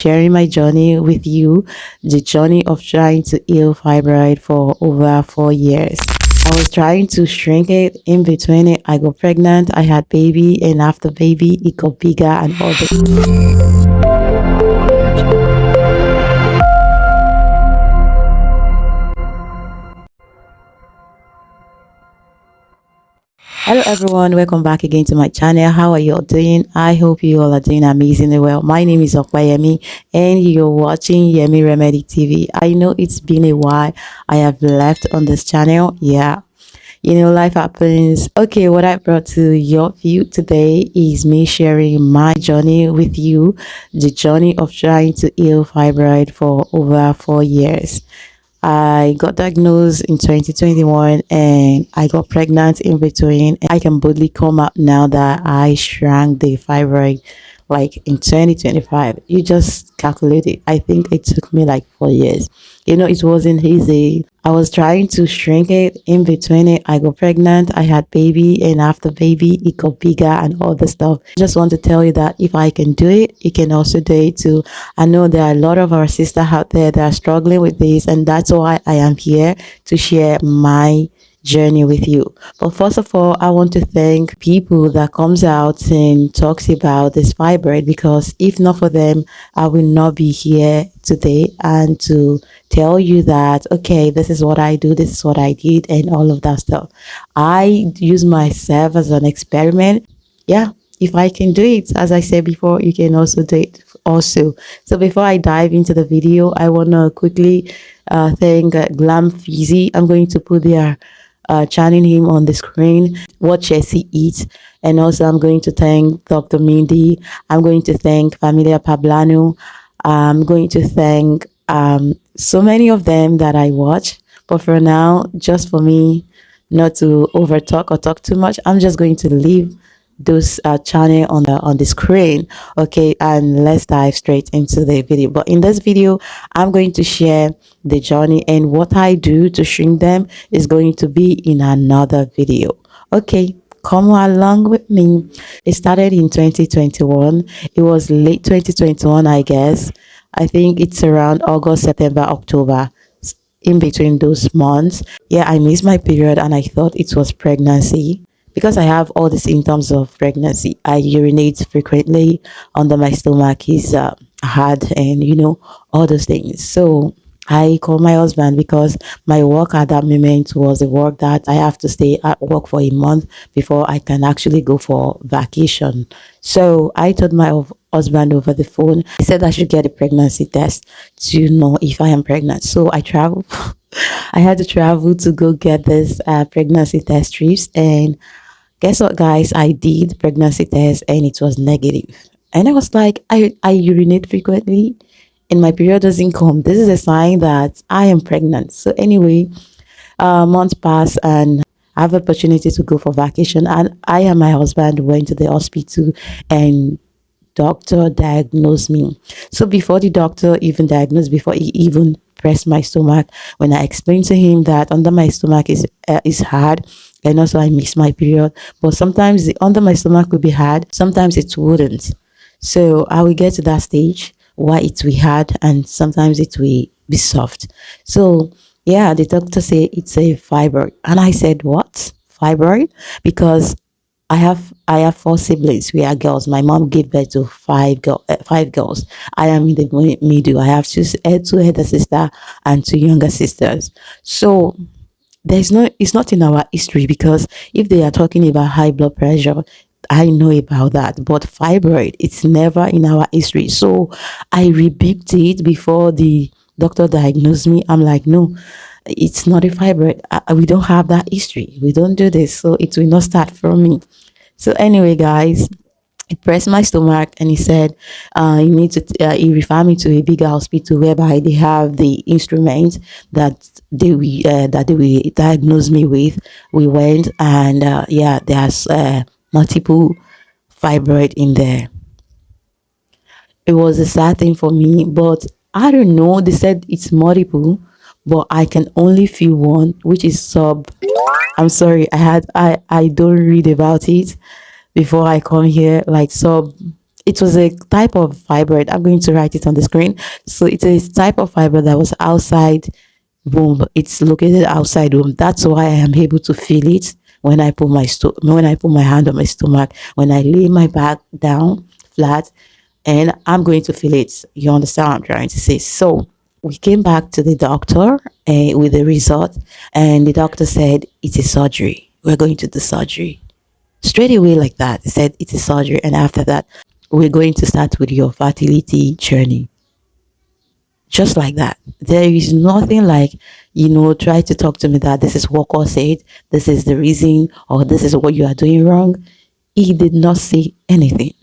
sharing my journey with you, the journey of trying to heal fibroid for over 4 years. I was trying to shrink it. In between it, I got pregnant, I had baby, and after baby, it got bigger and all the. Hello everyone, welcome back again to my channel. How are you all doing? I hope you all are doing amazingly well. My name is Yemi and you're watching Yemi Remedy TV. I know it's been a while I have left on this channel. Yeah, life happens. Okay, what I brought to your view today is me sharing my journey with you, the journey of trying to heal fibroid for over 4 years. I got diagnosed in 2021 and I got pregnant in between. I can boldly come out now that I shrank the fibroid like in 2025. You just calculate it. I think it took me like 4 years. It wasn't easy. I was trying to shrink it. In between it, I got pregnant, I had baby, and after baby, it got bigger and all the stuff. I just want to tell you that if I can do it, you can also do it too. I know there are a lot of our sisters out there that are struggling with this, and that's why I am here to share my journey with you. But first of all, I want to thank people that comes out and talks about this fibroid, because if not for them, I will not be here today and to tell you that, okay, this is what I do, this is what I did, and all of that stuff. I use myself as an experiment. Yeah, if I can do it, as I said before, you can also do it also. So before I dive into the video, I want to quickly thank Glam Fizzy. I'm going to put their channel him on the screen, what Chelsea eats. And also I'm going to thank Dr. Mindy. I'm going to thank Familia Pablano. I'm going to thank so many of them that I watch. But for now, just for me not to over talk or talk too much, I'm just going to leave those channel on the screen. Okay, and let's dive straight into the video. But in this video, I'm going to share the journey, and what I do to shrink them is going to be in another video. Okay, come along with me. It started in 2021. It was late 2021, I guess. I think it's around August, September, October, in between those months. Yeah, I missed my period and I thought it was pregnancy because I have all the symptoms of pregnancy. I urinate frequently, under my stomach is hard, and all those things. So I called my husband because my work at that moment was a work that I have to stay at work for a month before I can actually go for vacation. So I told my husband over the phone. He said I should get a pregnancy test to know if I am pregnant. So I traveled. I had to travel to go get this pregnancy test strips, and guess what, guys? I did pregnancy test and it was negative. And I was like, I urinate frequently and my period doesn't come. This is a sign that I am pregnant. So anyway, months pass and I have opportunity to go for vacation. And I and my husband went to the hospital and doctor diagnosed me. So before the doctor even diagnosed, before he even pressed my stomach, when I explained to him that under my stomach is hard, and also I miss my period, but sometimes the under my stomach will be hard, sometimes it wouldn't. So I will get to that stage why it will hard and sometimes it will be soft. So yeah, the doctor said it's a fibroid, and I said, what, fibroid? Because I have four siblings. We are girls. My mom gave birth to five girls. I am in the middle. I have two elder sister and two younger sisters. So it's not in our history, because if they are talking about high blood pressure, I know about that, but fibroid, it's never in our history. So I rebuked it before the doctor diagnosed me. I'm like, no, it's not a fibroid. We don't have that history. We don't do this, so it will not start from me. So anyway, guys, he pressed my stomach and he said, you need to, he referred me to a bigger hospital whereby they have the instruments that they will diagnose me with. We went and yeah, there's multiple fibroid in there. It was a sad thing for me, but I don't know. They said it's multiple, but I can only feel one, which is sub. I'm sorry, I don't read about it before I come here, like sub It was a type of fibroid. I'm going to write it on the screen. So it's a type of fibroid that was outside womb. It's located outside womb. That's why I am able to feel it when I put when I put my hand on my stomach, when I lay my back down flat, and I'm going to feel it. You understand what I'm trying to say? So we came back to the doctor with the result, and the doctor said it's a surgery. We're going to do surgery straight away like that. He said it's a surgery, and after that, we're going to start with your fertility journey. Just like that. There is nothing like, try to talk to me that this is what God said, this is the reason, or this is what you are doing wrong. He did not say anything.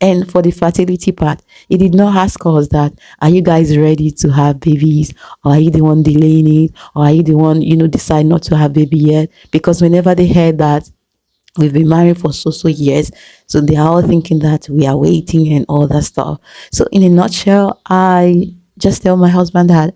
And for the fertility part, he did not ask us that, are you guys ready to have babies? Or are you the one delaying it? Or are you the one, decide not to have baby yet? Because whenever they heard that we've been married for so years, so they are all thinking that we are waiting and all that stuff. So in a nutshell, I just tell my husband that,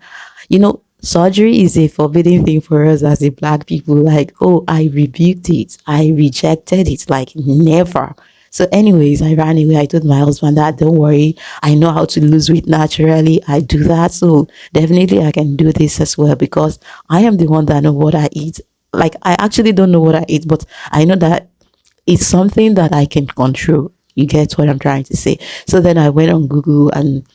surgery is a forbidden thing for us as a black people. Like, oh, I rebuked it, I rejected it, like never. So anyways, I ran away. I told my husband that, don't worry, I know how to lose weight naturally. I do that. So definitely I can do this as well, because I am the one that know what I eat. Like, I actually don't know what I eat, but I know that it's something that I can control. You get what I'm trying to say? So then I went on Google and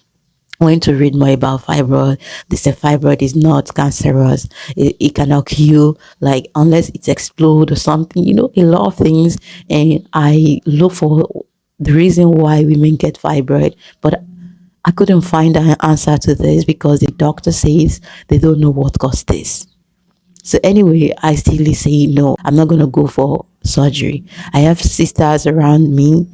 went to read more about fibroid. They said fibroid is not cancerous. It cannot kill, like, unless it explodes or something, a lot of things. And I look for the reason why women get fibroid, but I couldn't find an answer to this, because the doctor says they don't know what caused this. So anyway, I still say no, I'm not gonna go for surgery. I have sisters around me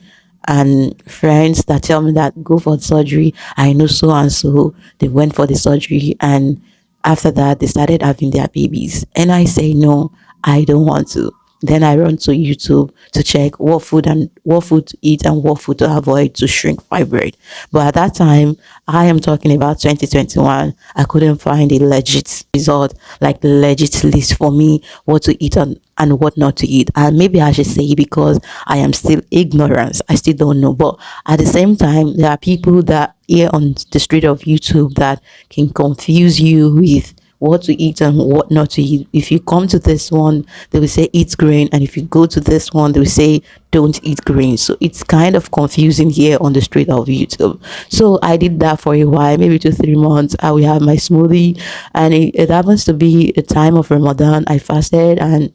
and friends that tell me that go for surgery. I know so and so, they went for the surgery, and after that they started having their babies. And I say no, I don't want to. Then I run to YouTube to check what food to eat and what food to avoid to shrink fibroid. But at that time, I am talking about 2021, I couldn't find a legit result, like legit list for me, what to eat and what not to eat. And maybe I should say, because I am still ignorant, I still don't know. But at the same time, there are people that here on the street of YouTube that can confuse you with what to eat and what not to eat. If you come to this one, they will say eat grain, and if you go to this one, they will say don't eat grain. So it's kind of confusing here on the street of YouTube. So I did that for a while, maybe 2 3 months. I will have my smoothie, and it happens to be a time of Ramadan. I fasted and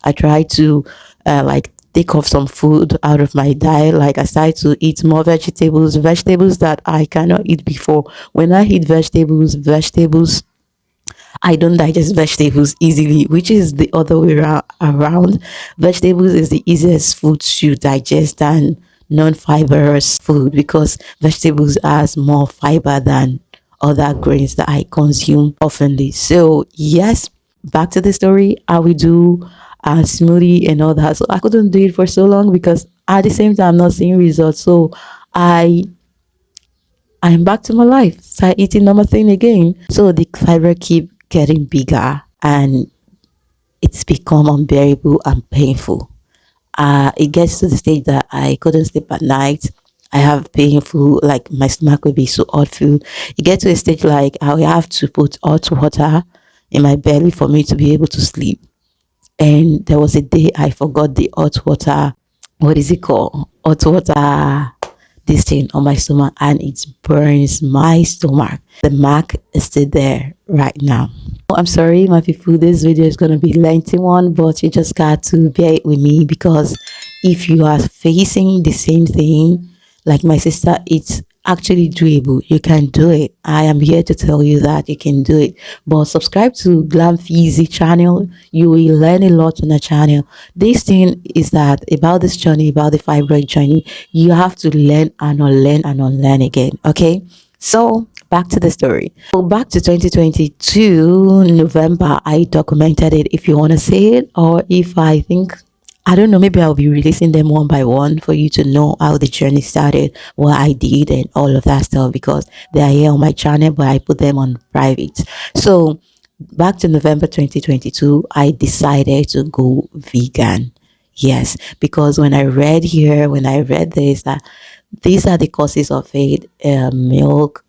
I tried to like take off some food out of my diet. Like, I started to eat more vegetables that I cannot eat before. When I eat vegetables, I don't digest vegetables easily, which is the other way around. Vegetables is the easiest food to digest than non-fibrous food, because vegetables has more fiber than other grains that I consume oftenly. So yes, back to the story. I will do a smoothie and all that. So I couldn't do it for so long, because at the same time I'm not seeing results. So I I'm back to my life. Start eating normal thing again. So the fiber keep getting bigger, and it's become unbearable and painful. It gets to the stage that I couldn't sleep at night. I have painful, like my stomach will be so awful. It gets to a stage like I will have to put hot water in my belly for me to be able to sleep. And there was a day I forgot the hot water, what is it called? Hot water, this thing on my stomach, and it burns my stomach. The mark is still there right now. I'm sorry, my people, this video is going to be lengthy one, but you just got to bear it with me, because if you are facing the same thing like my sister, it's actually doable. You can do it. I am here to tell you that you can do it. But subscribe to Glam Fizzy channel. You will learn a lot on the channel. This thing is that about this journey, about the fibroid journey, you have to learn and unlearn and unlearn again. Okay, so back to the story. So back to 2022 November, I documented it, if you want to say it, or if I think, I don't know, maybe I'll be releasing them one by one for you to know how the journey started, what I did, and all of that stuff, because they are here on my channel, but I put them on private. So back to November 2022, I decided to go vegan. Yes, because when I read this, that These are the causes of it. Milk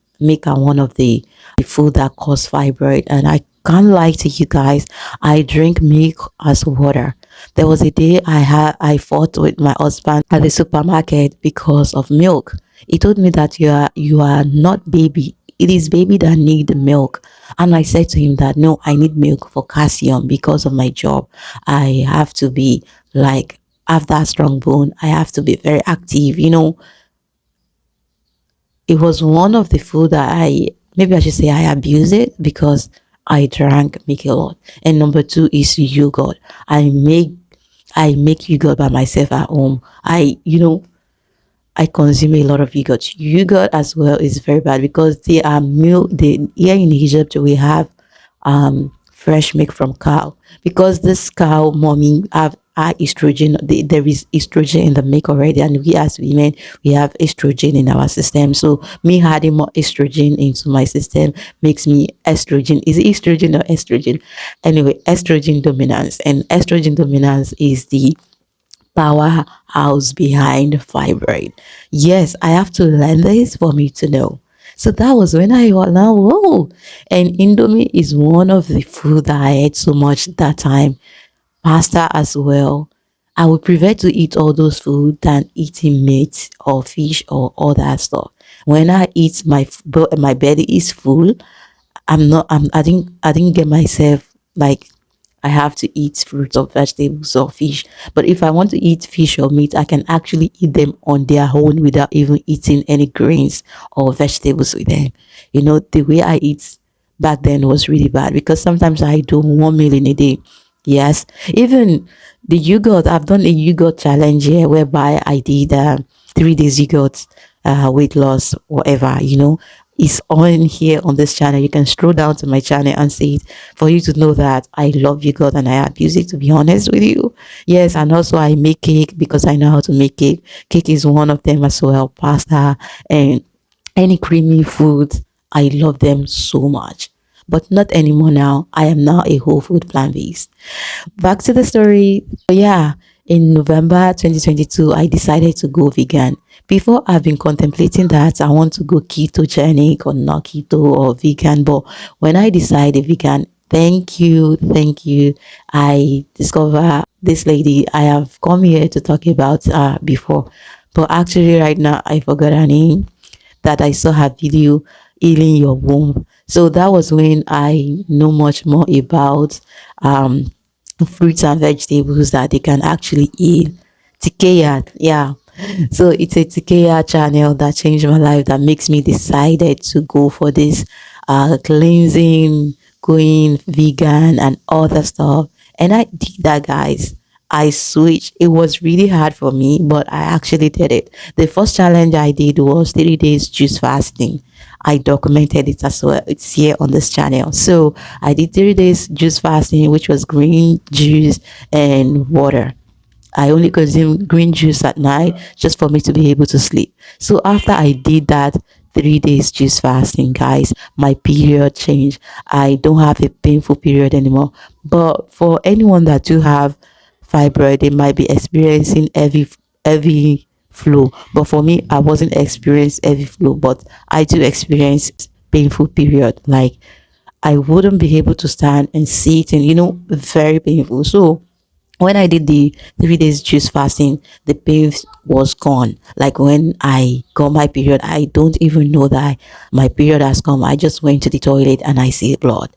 are one of the food that cause fibroid. And I can't lie to you guys, I drink milk as water. There was a day I fought with my husband at the supermarket because of milk. He told me that you are not baby. It is baby that need milk. And I said to him that no, I need milk for calcium because of my job. I have to be like have that strong bone. I have to be very active, it was one of the food that maybe I should say I abuse it because I drank milk a lot. And number two is yogurt. I make I make yogurt by myself at home. I consume a lot of yogurt. Yogurt as well is very bad because they are milk. Here in Egypt we have fresh milk from cow because this cow mommy have estrogen. There is estrogen in the milk already, and we as women we have estrogen in our system. So me adding more estrogen into my system makes me estrogen. Is it estrogen or estrogen? Anyway, estrogen dominance, and estrogen dominance is the powerhouse behind fibroid. Yes, I have to learn this for me to know. So that was when I was now, whoa. And Indomie is one of the food that I ate so much that time. Pasta as well. I would prefer to eat all those food than eating meat or fish or all that stuff. When I eat, my belly is full. I didn't get myself like I have to eat fruits or vegetables or fish. But if I want to eat fish or meat, I can actually eat them on their own without even eating any grains or vegetables with them. The way I eat back then was really bad because sometimes I do 1 meal in a day. Yes, even the yogurt, I've done a yogurt challenge here whereby I did 3 days yogurt, weight loss, whatever, is on here on this channel. You can scroll down to my channel and see it for you to know that I love yogurt and I abuse it, to be honest with you. Yes, and also I make cake because I know how to make cake. Cake is one of them as well. Pasta and any creamy food, I love them so much. But not anymore now. I am now a whole food plant based. Back to the story. So yeah, in November 2022, I decided to go vegan. Before, I've been contemplating that I want to go ketogenic or not keto or vegan. But when I decided vegan, thank you. I discover this lady I have come here to talk about before. But actually, right now, I forgot her name that I saw her video healing your womb. So that was when I know much more about um fruits and vegetables that they can actually eat. Tikea, yeah. So it's a Tikea channel that changed my life that makes me decided to go for this cleansing, going vegan and other stuff. And I did that, guys. I switched. It was really hard for me, but I actually did it. The first challenge I did was 3 days juice fasting. I documented it as well. It's here on this channel. So I did 3 days juice fasting, which was green juice and water. I only consume green juice at night just for me to be able to sleep. So after I did that 3 days juice fasting, guys, my period changed. I don't have a painful period anymore. But for anyone that do have fibroid, they might be experiencing heavy flow. But for me, I wasn't experiencing heavy flow, but I do experience painful period. Like I wouldn't be able to stand and sit and very painful. So when I did the 3 days juice fasting, the pain was gone. Like when I got my period, I don't even know that my period has come. I just went to the toilet and I see blood.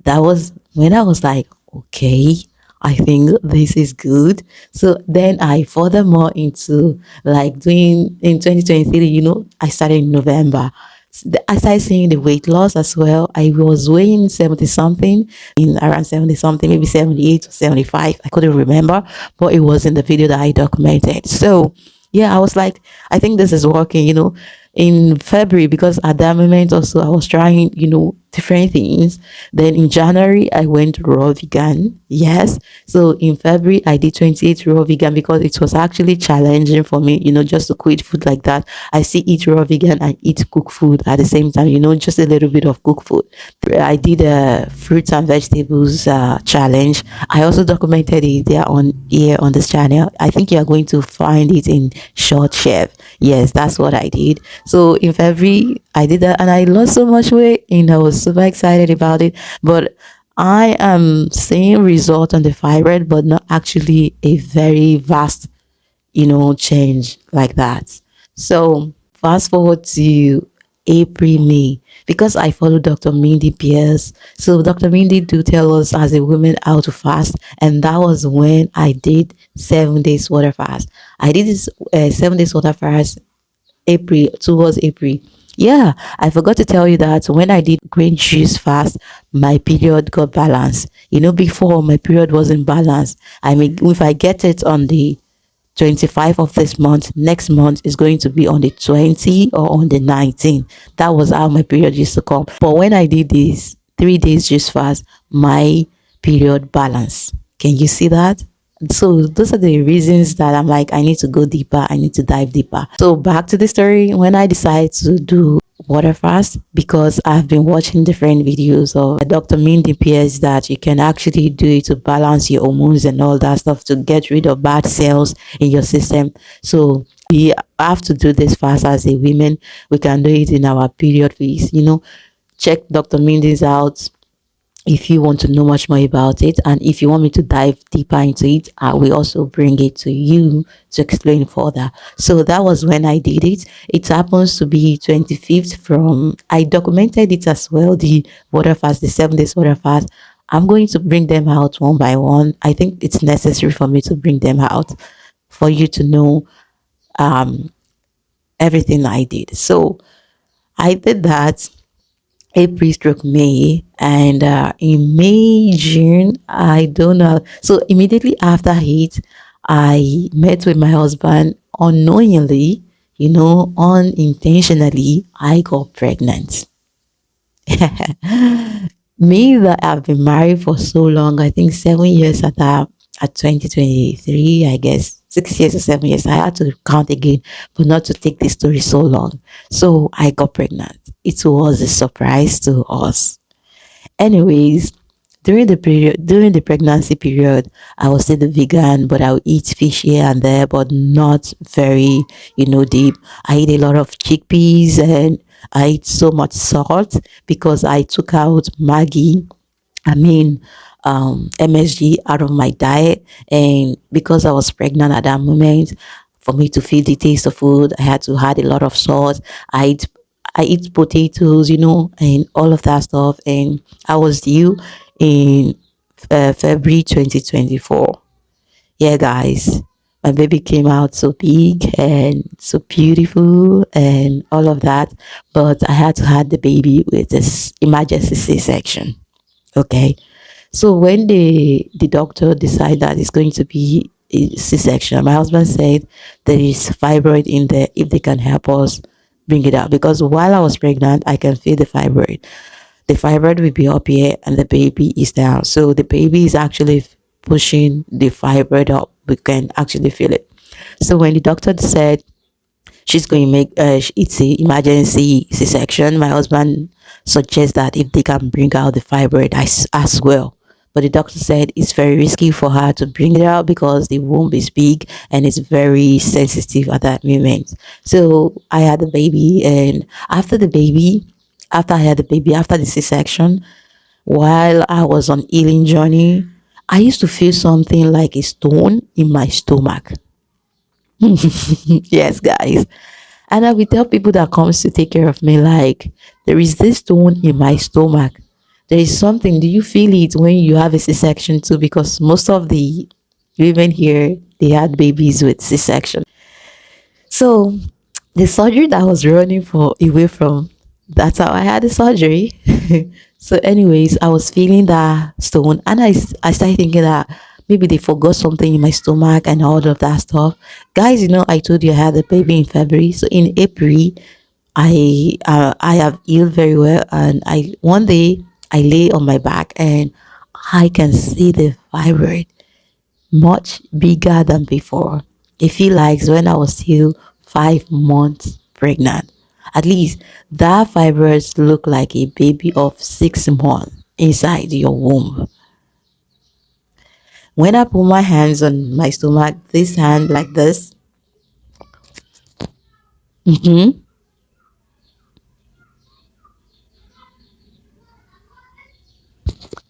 That was when I was like, okay, I think this is good. So then I furthermore into like doing in 2023, I started in November. I started seeing the weight loss as well. I was weighing 70 something, in around 70 something, maybe 78 or 75. I couldn't remember, but it was in the video that I documented. So yeah, I was like, I think this is working, in February, because at that moment also I was trying, different things. Then in January, I went raw vegan. Yes. So in February, I did 28 raw vegan because it was actually challenging for me, just to quit food like that. I still eat raw vegan and eat cooked food at the same time, just a little bit of cooked food. I did a fruits and vegetables challenge. I also documented it there on here on this channel. I think you are going to find it in Short Chef. Yes, that's what I did. So in February, I did that and I lost so much weight and I was super excited about it. But I am seeing result on the fibroid, but not actually a very vast, change like that. So fast forward to April, May, because I follow Dr. Mindy Pierce. So Dr. Mindy do tell us as a woman how to fast, and that was when I did 7 days water fast. I did this 7 days water fast April, towards April. Yeah, I forgot to tell you that when I did green juice fast, my period got balanced. Before my period wasn't balanced. I mean, if I get it on the 25th of this month, next month is going to be on the 20th or on the 19th. That was how my period used to come. But when I did this 3 days juice fast, my period balance. Can you see that? So those are the reasons that I'm like, I need to go deeper, I need to dive deeper. So back to the story, when I decided to do water fast, because I've been watching different videos of Dr. Mindy Pierce that you can actually do it to balance your hormones and all that stuff to get rid of bad cells in your system. So we have to do this fast as a women. We can do it in our period phase. Check Dr. Mindy's out if you want to know much more about it, and if you want me to dive deeper into it, I will also bring it to you to explain further. So that was when I did it. It happens to be 25th. From I documented it as well, the water fast, the 7 days water fast. I'm going to bring them out one by one. I think it's necessary for me to bring them out for you to know everything I did. So I did that April stroke May, and in May, June, I don't know. So immediately after it, I met with my husband unknowingly, unintentionally, I got pregnant. Me that I've been married for so long, I think 7 years at 2023, I guess 6 years or 7 years. I had to count again, but not to take this story so long. So I got pregnant. It was a surprise to us. Anyways, during the pregnancy period, I was still the vegan, but I would eat fish here and there, but not very, deep. I eat a lot of chickpeas and I eat so much salt because I took out Maggie, I mean, MSG out of my diet. And because I was pregnant at that moment, for me to feel the taste of food, I had to add a lot of salt. I eat, I eat potatoes, and all of that stuff. And I was due in February 2024. Yeah, guys, my baby came out so big and so beautiful and all of that. But I had to have the baby with this emergency C-section. Okay. So when the doctor decided that it's going to be a C-section, my husband said there is fibroid in there. If they can help us bring it out, because while I was pregnant, I can feel the fibroid. The fibroid will be up here and the baby is down. So the baby is actually pushing the fibroid up. We can actually feel it. So when the doctor said she's going to make it's a emergency C-section, my husband suggests that if they can bring out the fibroid as well. But the doctor said it's very risky for her to bring it out because the womb is big and it's very sensitive at that moment. So I had the baby, and after I had the baby, after the C-section, while I was on healing journey, I used to feel something like a stone in my stomach. Yes, guys. And I will tell people that comes to take care of me, like, there is this stone in my stomach. There is something. Do you feel it when you have a C-section too? Because most of the women here, they had babies with C-section. So the surgery that I was running for away from, that's how I had the surgery. So anyways, I was feeling that stone, and I started thinking that maybe they forgot something in my stomach and all of that stuff. Guys, I told you I had a baby in February. So in April, I have healed very well, and I one day I lay on my back and I can see the fibroid much bigger than before. It feels like when I was still 5 months pregnant. At least that fibroids look like a baby of 6 months inside your womb. When I put my hands on my stomach, this hand like this, mhm,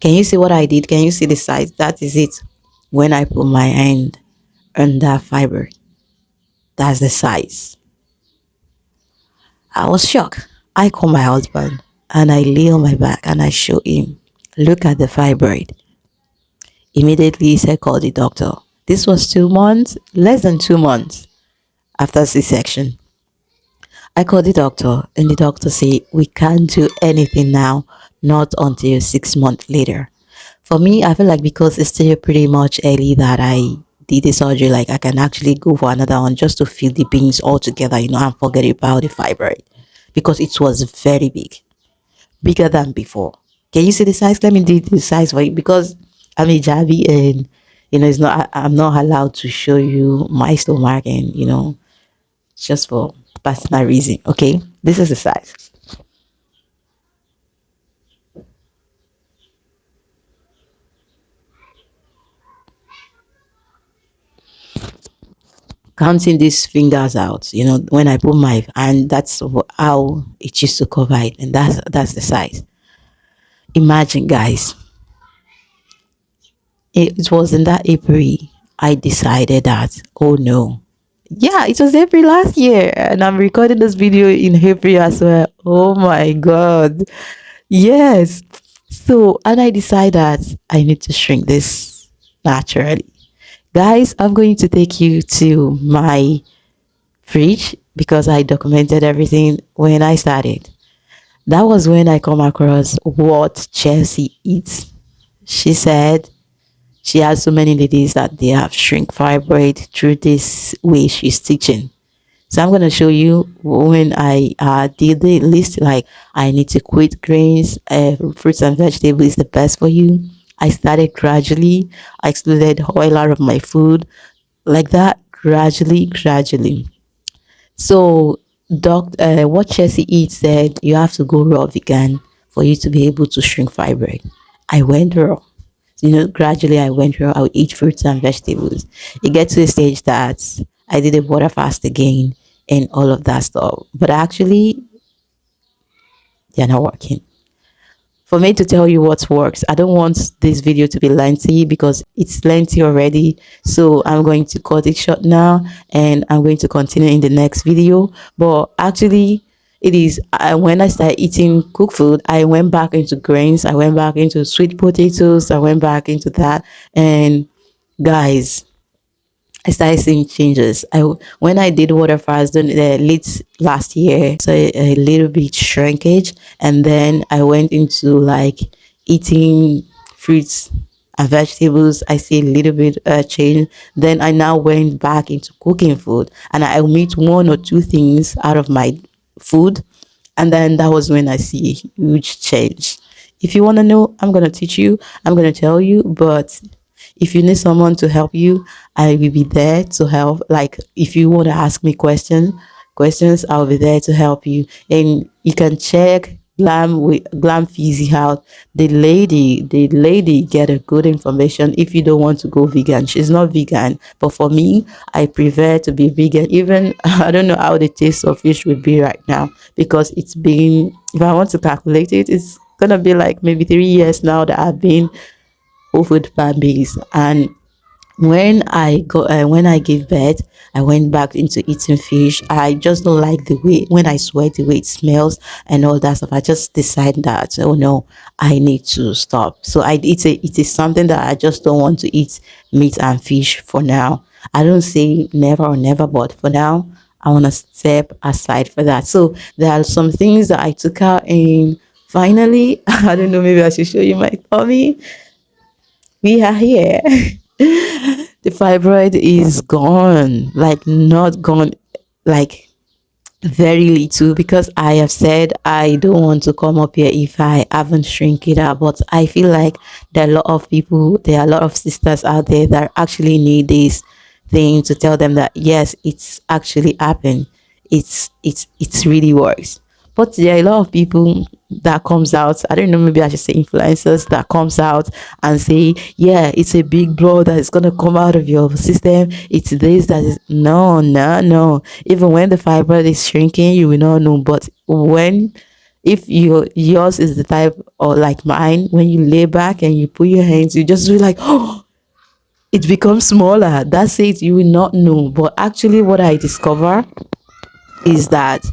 can you see what I did? Can you see the size? That is it. When I put my hand on that fiber, that's the size. I was shocked. I called my husband and I lay on my back and I show him, look at the fibroid. Immediately he said, call the doctor. This was 2 months, less than 2 months after C-section. I called the doctor and the doctor said, we can't do anything now, not until 6 months later. For me, I feel like because it's still pretty much early that I did the surgery, like I can actually go for another one just to feel the beans all together, and forget about the fibroid because it was very big, bigger than before. Can you see the size? Let me do the size for you because I'm a Javi and it's not I'm not allowed to show you my stomach and just for personal reason. Okay, this is the size. Counting these fingers out, when I put my hand, that's how it used to cover it, and that's the size. Imagine, guys, it was in that April I decided that, oh no, yeah, it was April last year, and I'm recording this video in April as well. Oh my god, yes. So, and I decided that I need to shrink this naturally. Guys, I'm going to take you to my fridge because I documented everything when I started. That was when I come across what Chelsea eats. She said she has so many ladies that they have shrink fibroid through this way she's teaching. So I'm going to show you when I did the list, like I need to quit grains, fruits and vegetables is the best for you. I started gradually. I excluded oil out of my food like that, gradually. So, what Chelsea eats said you have to go raw vegan for you to be able to shrink fibroid. I went raw. Gradually I went raw. I would eat fruits and vegetables. It gets to a stage that I did a water fast again and all of that stuff. But actually, they're not working. For me to tell you what works, I don't want this video to be lengthy because it's lengthy already. So I'm going to cut it short now and I'm going to continue in the next video. But actually, it is when I started eating cooked food, I went back into grains, I went back into sweet potatoes, I went back into that. And guys, I started seeing changes. When I did water fasting late last year, so a little bit shrinkage, and then I went into like eating fruits and vegetables. I see a little bit change. Then I now went back into cooking food, and I omit one or two things out of my food, and then that was when I see a huge change. If you want to know, I'm gonna teach you. I'm gonna tell you, but if you need someone to help you, I will be there to help. Like if you want to ask me questions, I'll be there to help you. And you can check Glam Fizzy out. The lady get a good information if you don't want to go vegan. She's not vegan, but for me, I prefer to be vegan. Even I don't know how the taste of fish would be right now because it's been, if I want to calculate it, it's gonna be like maybe 3 years now that I've been over plant based. And when I gave birth, I went back into eating fish. I just don't like the way when I sweat, the way it smells and all that stuff. I just decided that, oh no, I need to stop. So it is something that I just don't want to eat meat and fish for now. I don't say never or never, but for now I want to step aside for that. So there are some things that I took out, and finally, I don't know, maybe I should show you my tummy. We are here. The fibroid is gone, like not gone, like very little, because I have said I don't want to come up here if I haven't shrink it up. But I feel like there are a lot of people, there are a lot of sisters out there that actually need this thing to tell them that yes, it's actually happened. It's really works. But there are a lot of people that comes out, I don't know, maybe I should say influencers that comes out and say, yeah, it's a big blow that is gonna come out of your system. It's this, that is, no, no, no. Even when the fiber is shrinking, you will not know. But when, if yours is the type, or like mine, when you lay back and you put your hands, you just be like, oh, it becomes smaller. That's it, you will not know. But actually what I discover is that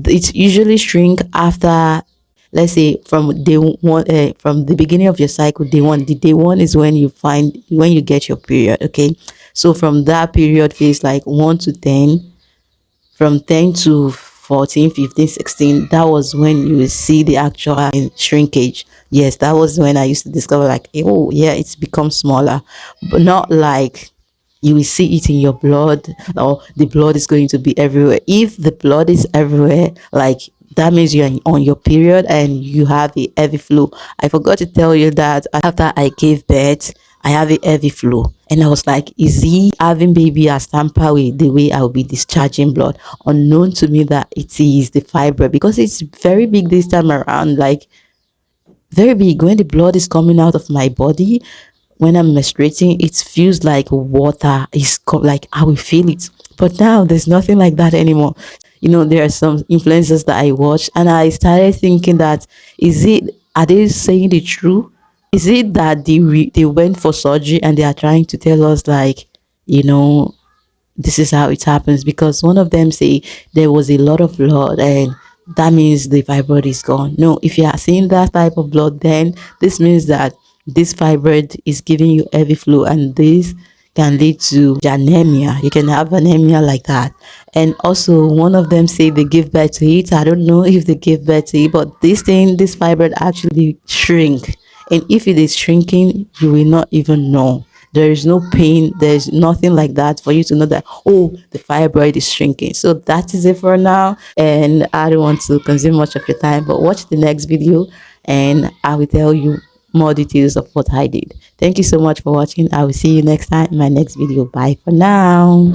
it's usually shrink after, let's say, from day one, from the beginning of your cycle, day one. The day one is when you find, when you get your period. Okay, so from that period phase, like 1 to 10, from 10 to 14, 15, 16, that was when you will see the actual shrinkage. Yes, that was when I used to discover like, oh yeah, it's become smaller, but not like you will see it in your blood, or the blood is going to be everywhere. If the blood is everywhere, like, that means you're on your period and you have a heavy flow. I forgot to tell you that after I gave birth, I have a heavy flow. And I was like, is he having baby has tamper with the way I'll be discharging blood? Unknown to me that it is the fiber, because it's very big this time around. Like, very big. When the blood is coming out of my body, when I'm menstruating, it feels like water is like I will feel it. But now there's nothing like that anymore. You know, there are some influencers that I watch, and I started thinking that, is it, are they saying the truth? Is it that they went for surgery and they are trying to tell us like, you know, this is how it happens? Because one of them say there was a lot of blood and that means the fibroid is gone. No, if you are seeing that type of blood, then this means that this fibroid is giving you heavy flow, and this can lead to anemia. You can have anemia like that. And also one of them say they give birth to it. I don't know if they give birth to it, but this thing, this fibroid actually shrink. And if it is shrinking, you will not even know. There is no pain, there's nothing like that for you to know that, oh, the fibroid is shrinking. So that is it for now, and I don't want to consume much of your time, but watch the next video and I will tell you more details of what I did. Thank you so much for watching. I will see you next time in my next video. Bye for now.